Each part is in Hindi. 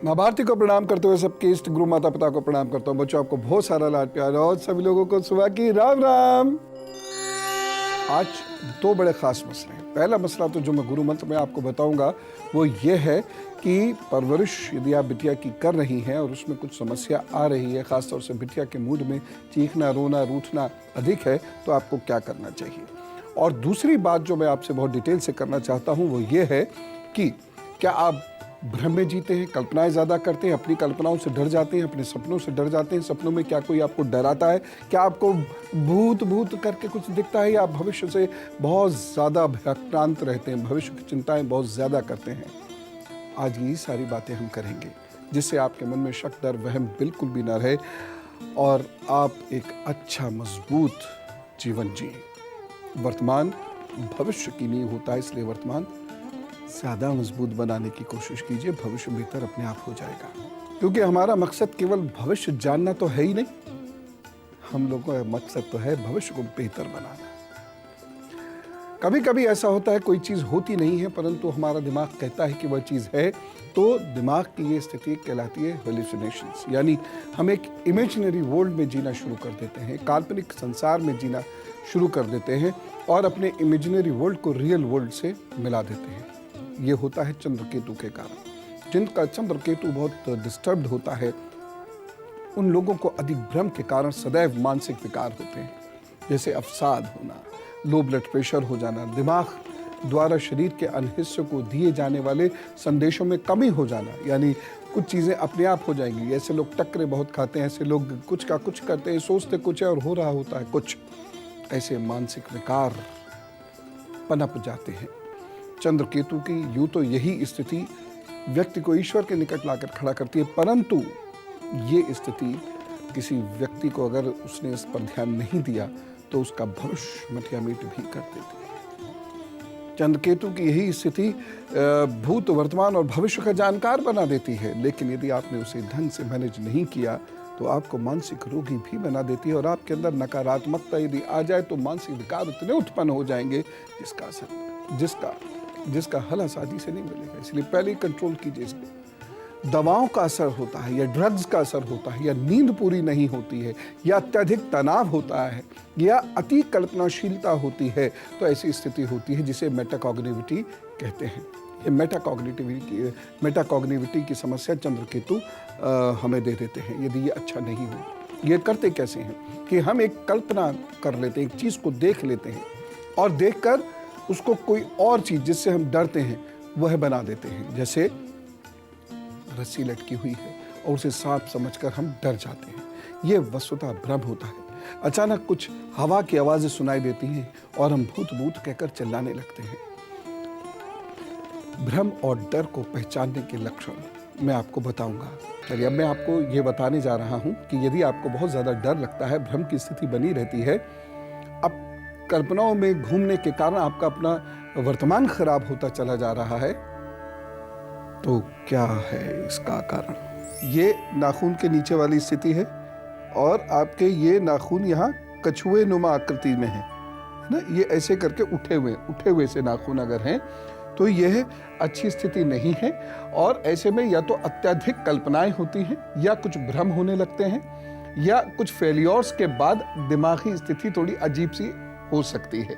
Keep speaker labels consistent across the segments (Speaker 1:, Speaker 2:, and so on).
Speaker 1: माँ भारती को प्रणाम करते हुए सबके इष्ट गुरु माता पिता को प्रणाम करता हूँ। बच्चों, आपको बहुत सारा लाड प्यार और सभी लोगों को सुबह की राम राम। आज दो बड़े खास मसले हैं। पहला मसला तो जो मैं गुरु मंत्र में आपको बताऊंगा वो ये है कि परवरिश यदि आप बिटिया की कर रही हैं और उसमें कुछ समस्या आ रही है, खासतौर से बिटिया के मूड में चीखना, रोना, रूठना अधिक है, तो आपको क्या करना चाहिए। और दूसरी बात जो मैं आपसे बहुत डिटेल से करना चाहता हूँ वो ये है कि क्या आप भ्रम में जीते हैं, कल्पनाएं ज़्यादा करते हैं, अपनी कल्पनाओं से डर जाते हैं, अपने सपनों से डर जाते हैं। सपनों में क्या कोई आपको डराता है? क्या आपको भूत भूत करके कुछ दिखता है, या आप भविष्य से बहुत ज़्यादा भ्रांत रहते हैं, भविष्य की चिंताएं बहुत ज़्यादा करते हैं? आज यही सारी बातें हम करेंगे जिससे आपके मन में शक, डर, वहम बिल्कुल भी ना रहे और आप एक अच्छा मजबूत जीवन जिए। वर्तमान भविष्य की नींव होता है, इसलिए वर्तमान ज़्यादा मजबूत बनाने की कोशिश कीजिए। भविष्य बेहतर अपने आप हो जाएगा, क्योंकि हमारा मकसद केवल भविष्य जानना तो है ही नहीं, हम लोगों का मकसद तो है भविष्य को बेहतर बनाना। कभी कभी ऐसा होता है कोई चीज़ होती नहीं है परंतु हमारा दिमाग कहता है कि वह चीज़ है, तो दिमाग की ये स्थिति कहलाती है हेलुसिनेशंस, यानी हम एक इमेजिनरी वर्ल्ड में जीना शुरू कर देते हैं, काल्पनिक संसार में जीना शुरू कर देते हैं और अपने इमेजिनरी वर्ल्ड को रियल वर्ल्ड से मिला देते हैं। ये होता है चंद्र केतु के कारण। जिनका चंद्र केतु बहुत डिस्टर्ब्ड होता है उन लोगों को अधिक भ्रम के कारण सदैव मानसिक विकार होते हैं, जैसे अवसाद होना, लो ब्लड प्रेशर हो जाना, दिमाग द्वारा शरीर के अन्य हिस्सों को दिए जाने वाले संदेशों में कमी हो जाना, यानी कुछ चीज़ें अपने आप हो जाएंगी। ऐसे लोग टक्करे बहुत खाते हैं, ऐसे लोग कुछ का कुछ करते हैं, सोचते कुछ है और हो रहा होता है कुछ। ऐसे मानसिक विकार पनप जाते हैं। चंद्र केतु की यूं तो यही स्थिति व्यक्ति को ईश्वर के निकट लाकर खड़ा करती है, परंतु ये स्थिति किसी व्यक्ति को अगर उसने इस पर ध्यान नहीं दिया तो उसका भविष्य मटियामीट भी कर देती है। चंद्र केतु की यही स्थिति भूत, वर्तमान और भविष्य का जानकार बना देती है, लेकिन यदि आपने उसे ढंग से मैनेज नहीं किया तो आपको मानसिक रोगी भी बना देती है और आपके अंदर नकारात्मकता यदि आ जाए तो मानसिक विकार इतने उत्पन्न हो जाएंगे जिसका हल आसानी से नहीं मिलेगा। इसलिए पहले ही कंट्रोल कीजिए इस पे। दवाओं का असर होता है या ड्रग्स का असर होता है या नींद पूरी नहीं होती है या अत्यधिक तनाव होता है या अति कल्पनाशीलता होती है, तो ऐसी स्थिति होती है जिसे मेटाकॉग्निविटी कहते हैं। ये मेटाकॉग्निविटी की समस्या चंद्र केतु हमें दे देते हैं यदि ये अच्छा नहीं हो। ये करते कैसे हैं कि हम एक कल्पना कर लेते हैं, एक चीज़ को देख लेते हैं और देखकर उसको कोई और चीज़ जिससे हम डरते हैं वह बना देते हैं। जैसे रस्सी लटकी हुई है और उसे सांप समझकर हम डर जाते हैं। ये वस्तुतः भ्रम होता है। अचानक कुछ हवा की आवाज़ें सुनाई देती हैं और हम भूत भूत कहकर चिल्लाने लगते हैं। भ्रम और डर को पहचानने के लक्षण मैं आपको बताऊंगा। चलिए, अब मैं आपको ये बताने जा रहा हूं कि यदि आपको बहुत ज़्यादा डर लगता है, भ्रम की स्थिति बनी रहती है, अब कल्पनाओं में घूमने के कारण आपका अपना वर्तमान खराब होता चला जा रहा है, तो क्या है इसका कारण? ये नाखून के नीचे वाली स्थिति है और आपके ये नाखून यहाँ कछुए नुमा आकृति में है ना, ये ऐसे करके उठे हुए से नाखून अगर हैं तो यह अच्छी स्थिति नहीं है। और ऐसे में या तो अत्यधिक कल्पनाएं होती हैं या कुछ भ्रम होने लगते हैं या कुछ फेलियर्स के बाद दिमागी स्थिति थोड़ी अजीब सी हो सकती है।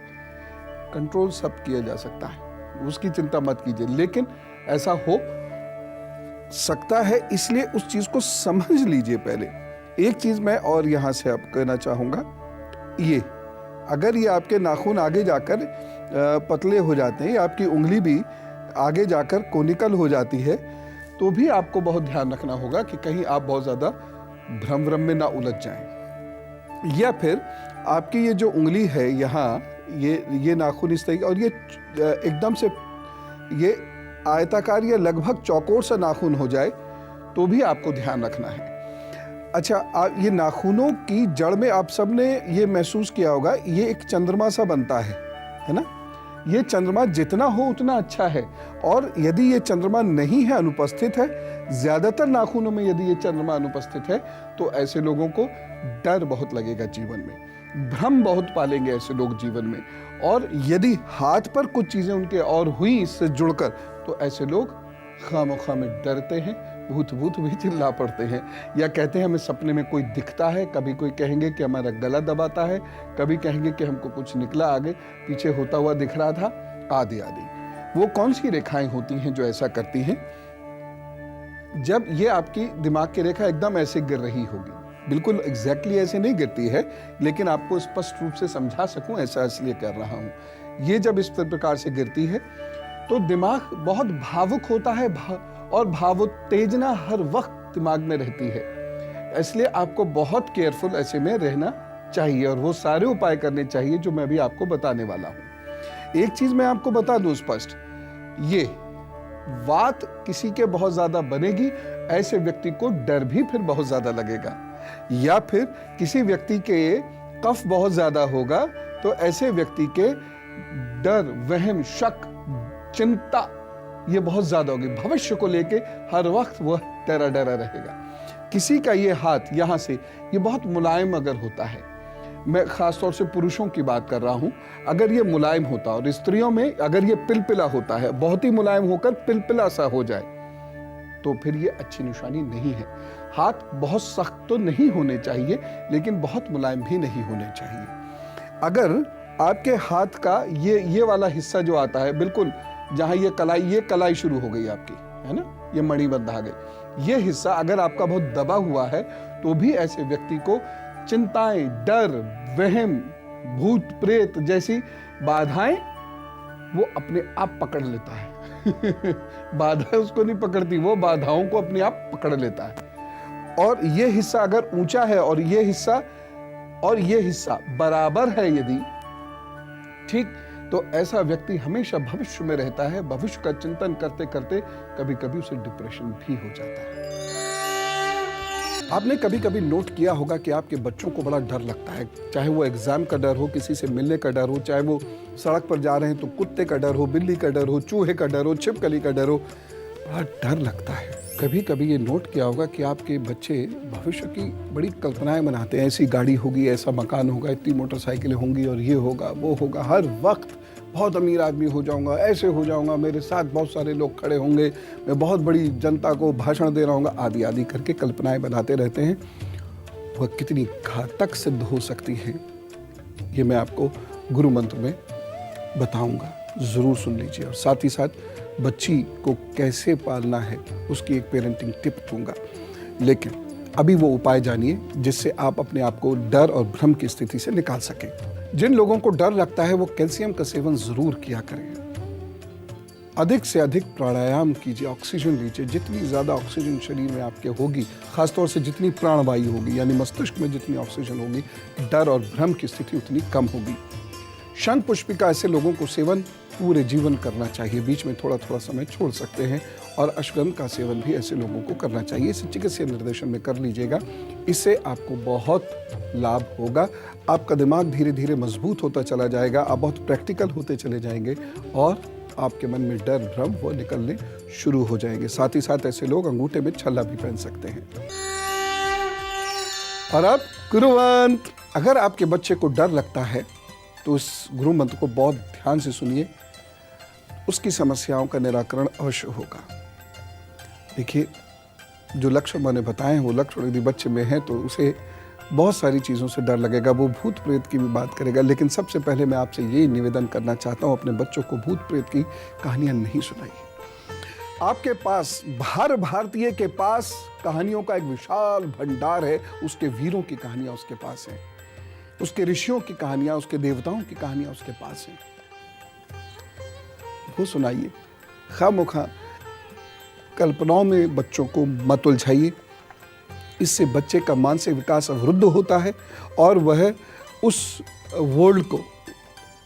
Speaker 1: कंट्रोल सब किया जा सकता है, उसकी चिंता मत कीजिए, लेकिन ऐसा हो सकता है इसलिए उस चीज को समझ लीजिए पहले। एक चीज मैं और यहां से आप कहना चाहूंगा, ये अगर ये आपके नाखून आगे जाकर पतले हो जाते हैं, आपकी उंगली भी आगे जाकर कोनिकल हो जाती है, तो भी आपको बहुत ध्यान रखना होगा कि कहीं आप बहुत ज़्यादा भ्रम में ना उलझ जाएं। या फिर आपकी ये जो उंगली है यहाँ, ये नाखून इस तरीके और ये एकदम से ये आयताकार या लगभग चौकोर सा नाखून हो जाए तो भी आपको ध्यान रखना है। अच्छा, ये नाखूनों की जड़ में आप सब ने ये महसूस किया होगा, ये एक चंद्रमा सा बनता है ना। ये चंद्रमा जितना हो उतना अच्छा है, और यदि ये चंद्रमा नहीं है, अनुपस्थित है, ज़्यादातर नाखूनों में यदि ये चंद्रमा अनुपस्थित है, तो ऐसे लोगों को डर बहुत लगेगा जीवन में, भ्रम बहुत पालेंगे ऐसे लोग जीवन में। और यदि हाथ पर कुछ चीज़ें उनके और हुई इससे जुड़कर, तो ऐसे लोग खामोखा में डरते हैं, भूत भूत भी चिल्ला पड़ते हैं, या कहते हैं हमें सपने में कोई दिखता है, कभी कोई कहेंगे कि हमारा गला दबाता है, कभी कहेंगे कि हमको कुछ निकला आगे पीछे होता हुआ दिख रहा था, आदि आदि। वो कौन सी रेखाएं होती हैं जो ऐसा करती हैं? जब ये आपकी दिमाग की रेखा एकदम ऐसे गिर रही होगी, बिल्कुल एग्जैक्टली ऐसे नहीं गिरती है, लेकिन आपको स्पष्ट रूप से समझा सकूं ऐसा इसलिए कर रहा हूं। ये जब इस प्रकार से गिरती है तो दिमाग बहुत भावुक होता है और भावोत्तेजना हर वक्त दिमाग में रहती है। इसलिए आपको बहुत केयरफुल ऐसे में रहना चाहिए और वो सारे उपाय करने चाहिए जो मैं भी आपको बताने वाला हूं। एक चीज मैं आपको बता दूं स्पष्ट, ये बात किसी के बहुत ज्यादा बनेगी, ऐसे व्यक्ति को डर भी फिर बहुत ज्यादा लगेगा, या फिर किसी व्यक्ति के कफ बहुत ज्यादा होगा तो ऐसे व्यक्ति के डर, वहम, शक, चिंता ये बहुत ज्यादा होगी। भविष्य को लेके हर वक्त वह डरा डरा रहेगा। किसी का ये हाथ यहां से ये बहुत मुलायम अगर होता है, मैं खासतौर से पुरुषों की बात कर रहा हूं, अगर ये मुलायम होता और स्त्रियों में अगर ये पिलपिला होता है, बहुत ही मुलायम होकर पिलपिला सा हो जाए, तो फिर ये अच्छी निशानी नहीं है। हाथ बहुत सख्त तो नहीं होने चाहिए, लेकिन बहुत मुलायम भी नहीं होने चाहिए। अगर आपके हाथ का ये वाला हिस्सा जो आता है, बिल्कुल जहां ये कलाई शुरू हो गई आपकी, है ना, ये मणि बंधा गई, ये हिस्सा अगर आपका बहुत दबा हुआ है तो भी ऐसे व्यक्ति को चिंताएं, डर, वहम, भूत प्रेत जैसी बाधाएं वो अपने आप पकड़ लेता है। बाधाएं उसको नहीं पकड़ती, वो बाधाओं को अपने आप पकड़ लेता है। और ये हिस्सा अगर ऊंचा है और ये हिस्सा बराबर है यदि, ठीक, तो ऐसा व्यक्ति हमेशा भविष्य में रहता है। भविष्य का चिंतन करते करते कभी कभी उसे डिप्रेशन भी हो जाता है। आपने कभी कभी नोट किया होगा कि आपके बच्चों को बड़ा डर लगता है, चाहे वो एग्जाम का डर हो, किसी से मिलने का डर हो, चाहे वो सड़क पर जा रहे हैं तो कुत्ते का डर हो, बिल्ली का डर हो, चूहे का डर हो, छिपकली का डर हो, बड़ा डर लगता है। कभी कभी ये नोट किया होगा कि आपके बच्चे भविष्य की बड़ी कल्पनाएं बनाते हैं, ऐसी गाड़ी होगी, ऐसा मकान होगा, इतनी मोटरसाइकिलें होंगी और ये होगा वो होगा, हर वक्त बहुत अमीर आदमी हो जाऊंगा, ऐसे हो जाऊंगा, मेरे साथ बहुत सारे लोग खड़े होंगे, मैं बहुत बड़ी जनता को भाषण दे रहा हूँ, आदि आदि करके कल्पनाएं बनाते रहते हैं। वह कितनी घातक सिद्ध हो सकती है ये मैं आपको गुरु मंत्र में बताऊंगा, जरूर सुन लीजिए। और साथ ही साथ बच्ची को कैसे पालना है उसकी एक पेरेंटिंग टिप दूंगा। लेकिन अभी वो उपाय जानिए जिससे आप अपने आप को डर और भ्रम की स्थिति से निकाल सकें। जिन लोगों को डर लगता है वो कैल्शियम का सेवन जरूर किया करें। अधिक से अधिक प्राणायाम कीजिए, ऑक्सीजन लीजिए। जितनी ज्यादा ऑक्सीजन शरीर में आपके होगी, खासतौर से जितनी प्राणवायु होगी यानी मस्तिष्क में जितनी ऑक्सीजन होगी, डर और भ्रम की स्थिति उतनी कम होगी। शंख पुष्पिका ऐसे लोगों को सेवन पूरे जीवन करना चाहिए, बीच में थोड़ा थोड़ा समय छोड़ सकते हैं। और अश्वगंध का सेवन भी ऐसे लोगों को करना चाहिए। इसे चिकित्सीय निर्देशन में कर लीजिएगा, इससे आपको बहुत लाभ होगा। आपका दिमाग धीरे धीरे मजबूत होता चला जाएगा, आप बहुत प्रैक्टिकल होते चले जाएंगे और आपके मन में डर भ्रम वो निकलने शुरू हो जाएंगे। साथ ही साथ ऐसे लोग अंगूठे में छल्ला भी पहन सकते हैं। और अब गुरुवंत, अगर आपके बच्चे को डर लगता है तो इस गुरु मंत्र को बहुत ध्यान से सुनिए, उसकी समस्याओं का निराकरण अवश्य होगा। देखिए, जो लक्षण मैंने बताए हैं वो लक्षण यदि बच्चे में है तो उसे बहुत सारी चीज़ों से डर लगेगा, वो भूत प्रेत की भी बात करेगा। लेकिन सबसे पहले मैं आपसे यही निवेदन करना चाहता हूँ, अपने बच्चों को भूत प्रेत की कहानियाँ नहीं सुनाइए। आपके पास, हर भारतीय के पास कहानियों का एक विशाल भंडार है। उसके वीरों की कहानियाँ उसके पास हैं, उसके ऋषियों की कहानियां, उसके देवताओं की कहानियां उसके पास हैं। वो सुनाइए। खामोखा कल्पनाओं में बच्चों को मत उलझाइए। इससे बच्चे का मानसिक विकास अवरुद्ध होता है और वह उस वर्ल्ड को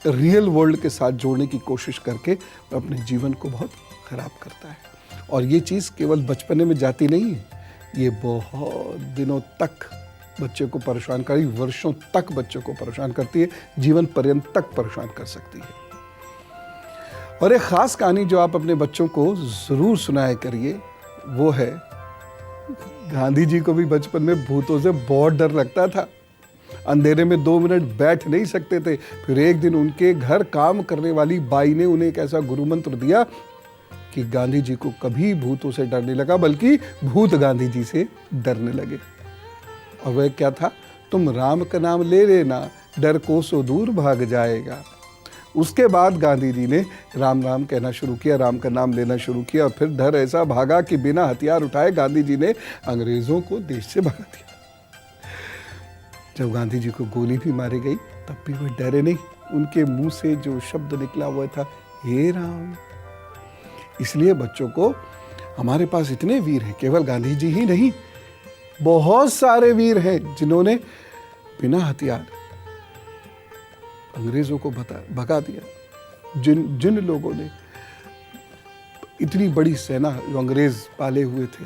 Speaker 1: रियल वर्ल्ड के साथ जोड़ने की कोशिश करके अपने जीवन को बहुत खराब करता है। और ये चीज़ केवल बचपने में जाती नहीं है, ये बहुत दिनों तक बच्चे को परेशान करी, वर्षों तक बच्चों को परेशान करती है, जीवन पर्यंत तक परेशान कर सकती है। और एक खास कहानी जो आप अपने बच्चों को जरूर सुनाया करिए वो है, गांधी जी को भी बचपन में भूतों से बहुत डर लगता था। अंधेरे में 2 मिनट बैठ नहीं सकते थे। फिर एक दिन उनके घर काम करने वाली बाई ने उन्हें एक ऐसा गुरु मंत्र दिया कि गांधी जी को कभी भूतों से डर नहीं लगा, बल्कि भूत गांधी जी से डरने लगे। और वह क्या था? तुम राम का नाम ले लेना, डर कोसों दूर भाग जाएगा। उसके बाद गांधी जी ने राम राम कहना शुरू किया, राम का नाम लेना शुरू किया, और फिर डर ऐसा भागा कि बिना हथियार उठाए गांधी जी ने अंग्रेजों को देश से भगा दिया। जब गांधी जी को गोली भी मारी गई तब भी वह डरे नहीं। उनके मुंह से जो शब्द निकला हुआ था, हे राम। इसलिए बच्चों को, हमारे पास इतने वीर हैं, केवल गांधी जी ही नहीं, बहुत सारे वीर हैं जिन्होंने बिना हथियार अंग्रेजों को भगा दिया। जिन लोगों ने इतनी बड़ी सेना जो अंग्रेज पाले हुए थे,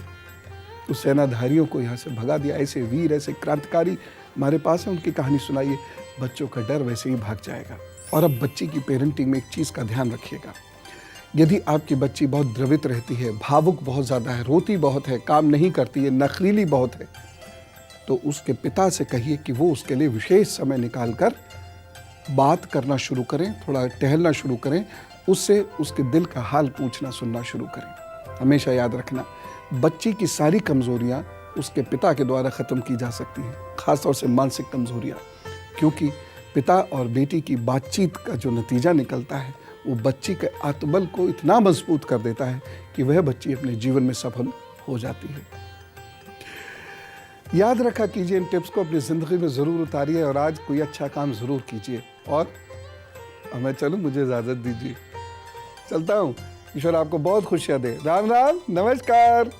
Speaker 1: उस सेनाधारियों को यहाँ से भगा दिया। ऐसे वीर, ऐसे क्रांतिकारी हमारे पास है, उनकी कहानी सुनाइए, बच्चों का डर वैसे ही भाग जाएगा। और अब बच्ची की पेरेंटिंग में एक चीज़ का ध्यान रखिएगा। यदि आपकी बच्ची बहुत द्रवित रहती है, भावुक बहुत ज़्यादा है, रोती बहुत है, काम नहीं करती है, नखरीली बहुत है, तो उसके पिता से कहिए कि वो उसके लिए विशेष समय निकालकर बात करना शुरू करें, थोड़ा टहलना शुरू करें, उससे उसके दिल का हाल पूछना सुनना शुरू करें। हमेशा याद रखना, बच्ची की सारी कमज़ोरियाँ उसके पिता के द्वारा ख़त्म की जा सकती हैं, ख़ासतौर से मानसिक कमज़ोरियाँ, क्योंकि पिता और बेटी की बातचीत का जो नतीजा निकलता है वो बच्ची के आत्मबल को इतना मजबूत कर देता है कि वह बच्ची अपने जीवन में सफल हो जाती है। याद रखा कीजिए, इन टिप्स को अपनी ज़िंदगी में ज़रूर उतारिए और आज कोई अच्छा काम ज़रूर कीजिए। और मैं चलूँ, मुझे इजाज़त दीजिए, चलता हूँ। ईश्वर आपको बहुत खुशियाँ दे। राम राम, नमस्कार।